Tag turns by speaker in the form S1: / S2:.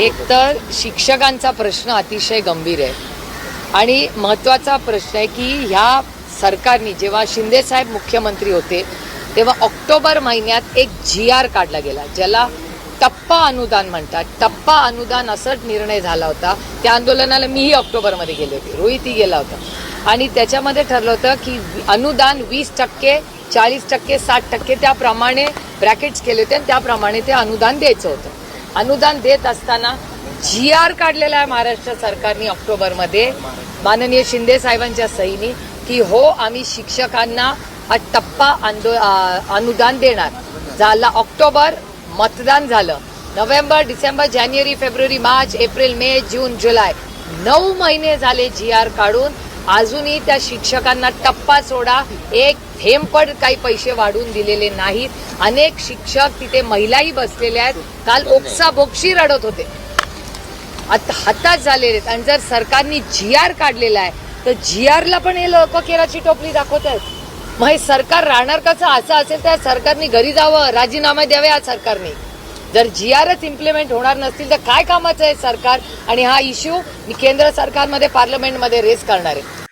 S1: एक तर शिक्षकांचा प्रश्न अतिशय गंभीर आहे आणि महत्त्वाचा प्रश्न आहे की ह्या सरकारने जेव्हा शिंदे साहेब मुख्यमंत्री होते तेव्हा ऑक्टोबर महिन्यात एक GR काढला गेला ज्याला टप्पा अनुदान म्हणतात. टप्पा अनुदान असं निर्णय झाला होता. त्या आंदोलनाला मीही ऑक्टोबरमध्ये गेले होते, रोहितही गेला होता आणि त्याच्यामध्ये ठरलं होतं की अनुदान 20%, 40%, 60% त्याप्रमाणे ब्रॅकेट्स केले होते आणि त्याप्रमाणे ते अनुदान द्यायचं होतं. अनुदान देत असताना GR काढलेला आहे महाराष्ट्र सरकारने ऑक्टोबरमध्ये माननीय शिंदे साहेबांच्या सहीने की हो आम्ही शिक्षकांना टप्पा अनुदान देणार. झाला ऑक्टोबर, मतदान झालं. नोव्हेंबर, डिसेंबर, जानेवारी, फेब्रुवारी, मार्च, एप्रिल, मे, जून, जुलै 9 महिने झाले GR काढून. अजूनही त्या शिक्षकांना टप्पा सोडा एक थेंबपड काही पैसे वाढवून दिलेले नाहीत. अनेक शिक्षक तिथे महिलाही बसलेल्या आहेत. काल ओक्साबोक्शी रडत होते, आता हातात झालेले आहेत. आणि जर सरकारने GR काढलेला आहे तर GRला पण हे लोक केराची टोपली दाखवत आहेत. मग हे सरकार राहणार कसं? असं असेल तर सरकारने घरी जावं, राजीनामा द्यावे या सरकारने. जर GRच इम्प्लिमेंट होणार नसतील तर काय कामाचं आहे सरकार? आणि हा इश्यू मी केंद्र सरकारमध्ये पार्लमेंटमध्ये रेस करणार आहे.